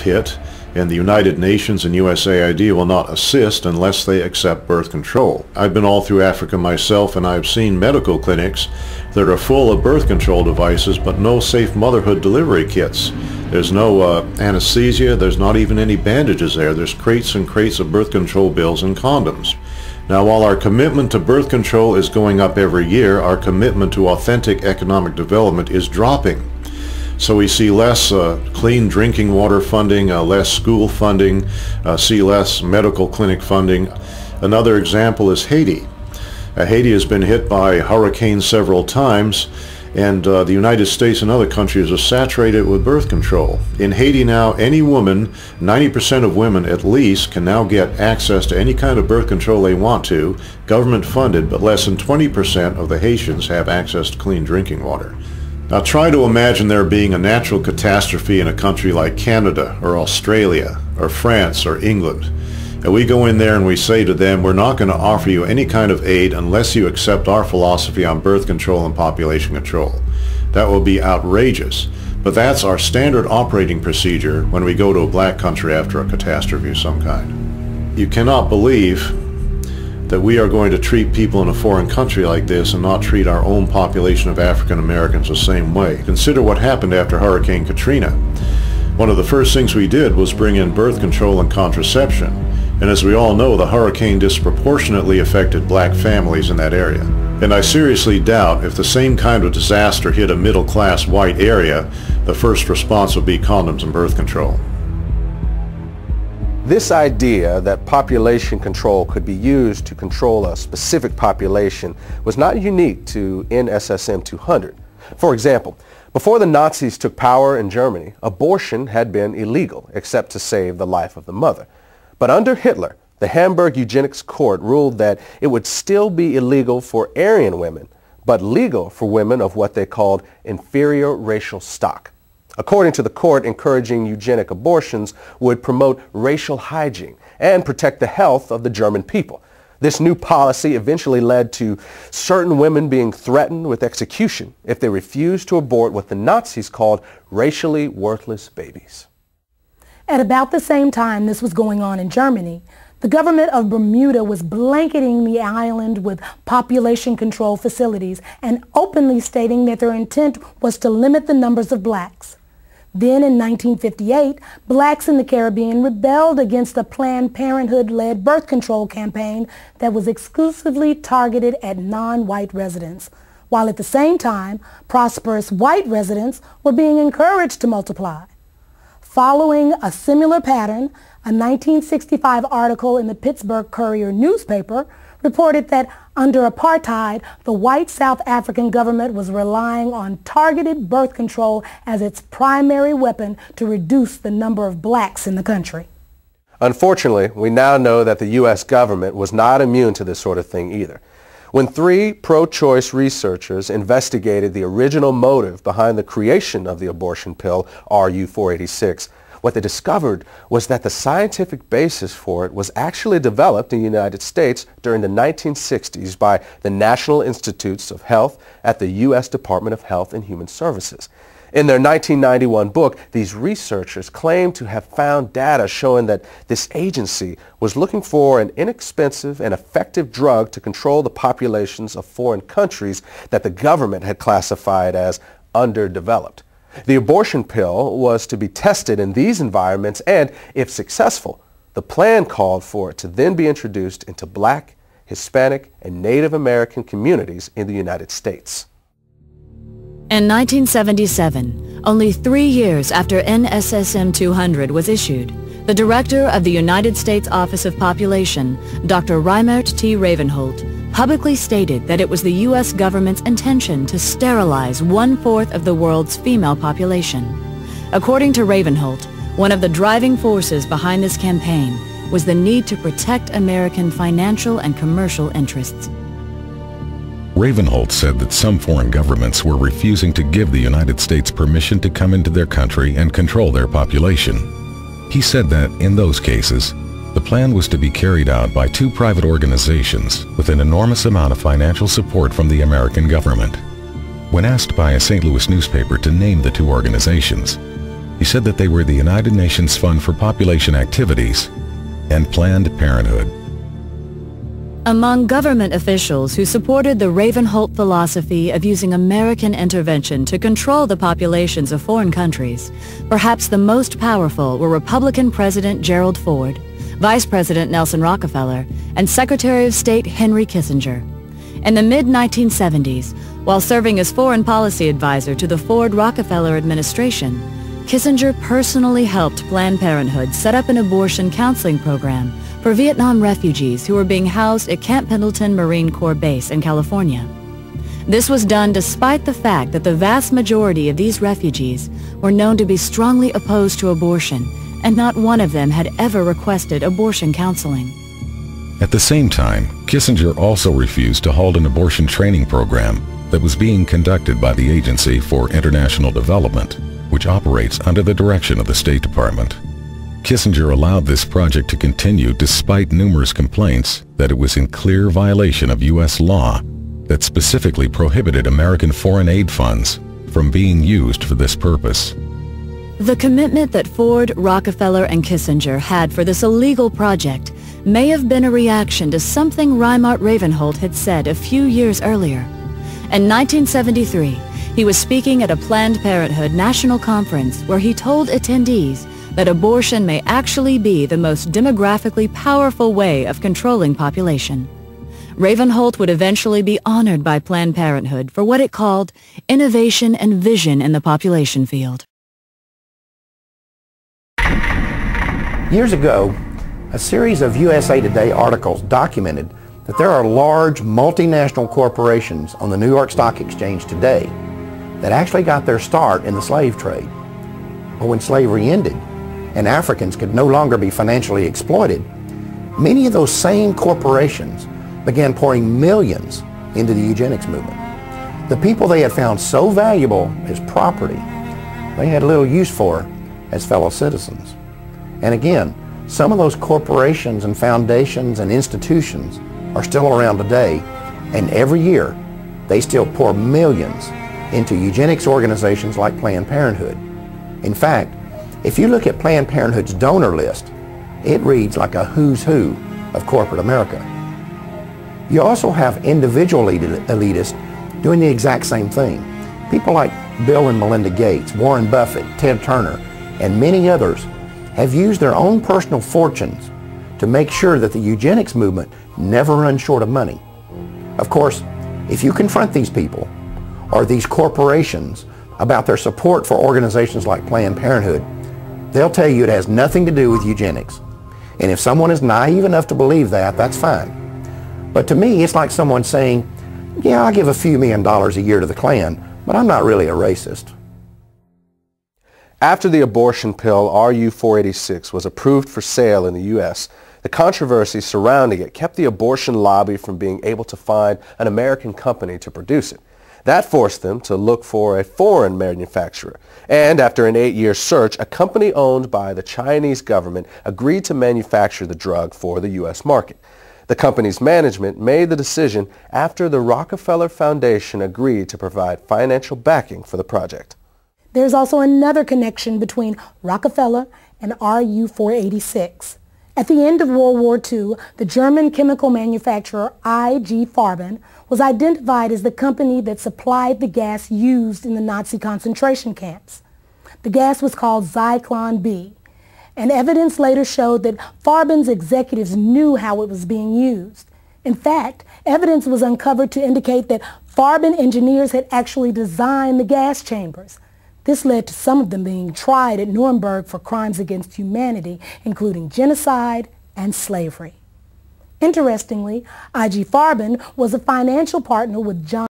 hit, and the United Nations and USAID will not assist unless they accept birth control. I've been all through Africa myself, and I've seen medical clinics that are full of birth control devices but no safe motherhood delivery kits. There's no anesthesia, there's not even any bandages there. There's crates and crates of birth control pills and condoms. Now, while our commitment to birth control is going up every year, our commitment to authentic economic development is dropping. So we see less clean drinking water funding, less school funding, see less medical clinic funding. Another example is Haiti. Haiti has been hit by hurricanes several times, and the United States and other countries are saturated with birth control. In Haiti now, any woman, 90% of women at least, can now get access to any kind of birth control they want to, government funded, but less than 20% of the Haitians have access to clean drinking water. Now try to imagine there being a natural catastrophe in a country like Canada or Australia or France or England. And we go in there and we say to them, we're not going to offer you any kind of aid unless you accept our philosophy on birth control and population control. That will be outrageous. But that's our standard operating procedure when we go to a black country after a catastrophe of some kind. You cannot believe that we are going to treat people in a foreign country like this and not treat our own population of African Americans the same way. Consider what happened after Hurricane Katrina. One of the first things we did was bring in birth control and contraception. And as we all know, the hurricane disproportionately affected black families in that area. And I seriously doubt if the same kind of disaster hit a middle-class white area, the first response would be condoms and birth control. This idea that population control could be used to control a specific population was not unique to NSSM 200. For example, before the Nazis took power in Germany, abortion had been illegal except to save the life of the mother. But under Hitler, the Hamburg Eugenics Court ruled that it would still be illegal for Aryan women, but legal for women of what they called inferior racial stock. According to the court, encouraging eugenic abortions would promote racial hygiene and protect the health of the German people. This new policy eventually led to certain women being threatened with execution if they refused to abort what the Nazis called racially worthless babies. At about the same time this was going on in Germany, the government of Bermuda was blanketing the island with population control facilities and openly stating that their intent was to limit the numbers of blacks. Then in 1958, blacks in the Caribbean rebelled against a Planned Parenthood-led birth control campaign that was exclusively targeted at non-white residents, while at the same time, prosperous white residents were being encouraged to multiply. Following a similar pattern, a 1965 article in the Pittsburgh Courier newspaper reported that under apartheid, the white South African government was relying on targeted birth control as its primary weapon to reduce the number of blacks in the country. Unfortunately, we now know that the U.S. government was not immune to this sort of thing either. When 3 pro-choice researchers investigated the original motive behind the creation of the abortion pill, RU-486, what they discovered was that the scientific basis for it was actually developed in the United States during the 1960s by the National Institutes of Health at the U.S. Department of Health and Human Services. In their 1991 book, these researchers claimed to have found data showing that this agency was looking for an inexpensive and effective drug to control the populations of foreign countries that the government had classified as underdeveloped. The abortion pill was to be tested in these environments and, if successful, the plan called for it to then be introduced into Black, Hispanic, and Native American communities in the United States. In 1977, only 3 years after NSSM 200 was issued, the director of the United States Office of Population, Dr. Reimert T. Ravenholt, publicly stated that it was the U.S. government's intention to sterilize 1/4 of the world's female population. According to Ravenholt, one of the driving forces behind this campaign was the need to protect American financial and commercial interests. Ravenholt said that some foreign governments were refusing to give the United States permission to come into their country and control their population. He said that, in those cases, the plan was to be carried out by 2 private organizations with an enormous amount of financial support from the American government. When asked by a St. Louis newspaper to name the 2 organizations, He said that they were the United Nations Fund for Population Activities and Planned Parenthood. Among government officials who supported the Ravenholt philosophy of using American intervention to control the populations of foreign countries, perhaps the most powerful were Republican President Gerald Ford, Vice President Nelson Rockefeller, and Secretary of State Henry Kissinger. In the mid-1970s, while serving as foreign policy advisor to the Ford-Rockefeller administration, Kissinger personally helped Planned Parenthood set up an abortion counseling program for Vietnam refugees who were being housed at Camp Pendleton Marine Corps Base in California. This was done despite the fact that the vast majority of these refugees were known to be strongly opposed to abortion, and not one of them had ever requested abortion counseling. At the same time, Kissinger also refused to hold an abortion training program that was being conducted by the Agency for International Development, which operates under the direction of the State Department. Kissinger allowed this project to continue despite numerous complaints that it was in clear violation of U.S. law that specifically prohibited American foreign aid funds from being used for this purpose. The commitment that Ford, Rockefeller, and Kissinger had for this illegal project may have been a reaction to something Reimert Ravenholt had said a few years earlier. In 1973, he was speaking at a Planned Parenthood national conference where he told attendees that abortion may actually be the most demographically powerful way of controlling population. Ravenholt would eventually be honored by Planned Parenthood for what it called innovation and vision in the population field. Years ago, a series of USA Today articles documented that there are large multinational corporations on the New York Stock Exchange today that actually got their start in the slave trade. But when slavery ended and Africans could no longer be financially exploited, many of those same corporations began pouring millions into the eugenics movement. The people they had found so valuable as property, they had little use for as fellow citizens. And again, some of those corporations and foundations and institutions are still around today, and every year they still pour millions into eugenics organizations like Planned Parenthood. In fact, if you look at Planned Parenthood's donor list, it reads like a who's who of corporate America. You also have individual elitists doing the exact same thing. People like Bill and Melinda Gates, Warren Buffett, Ted Turner, and many others have used their own personal fortunes to make sure that the eugenics movement never runs short of money. Of course, if you confront these people or these corporations about their support for organizations like Planned Parenthood, they'll tell you it has nothing to do with eugenics. And if someone is naive enough to believe that, that's fine. But to me, it's like someone saying, yeah, I'll give a few $1 million a year to the Klan, but I'm not really a racist. After the abortion pill RU-486 was approved for sale in the U.S., the controversy surrounding it kept the abortion lobby from being able to find an American company to produce it. That forced them to look for a foreign manufacturer. And after an 8-year search, a company owned by the Chinese government agreed to manufacture the drug for the U.S. market. The company's management made the decision after the Rockefeller Foundation agreed to provide financial backing for the project. There's also another connection between Rockefeller and RU-486. At the end of World War II, the German chemical manufacturer IG Farben was identified as the company that supplied the gas used in the Nazi concentration camps. The gas was called Zyklon B, and evidence later showed that Farben's executives knew how it was being used. In fact, evidence was uncovered to indicate that Farben engineers had actually designed the gas chambers. This led to some of them being tried at Nuremberg for crimes against humanity, including genocide and slavery. Interestingly, IG Farben was a financial partner with John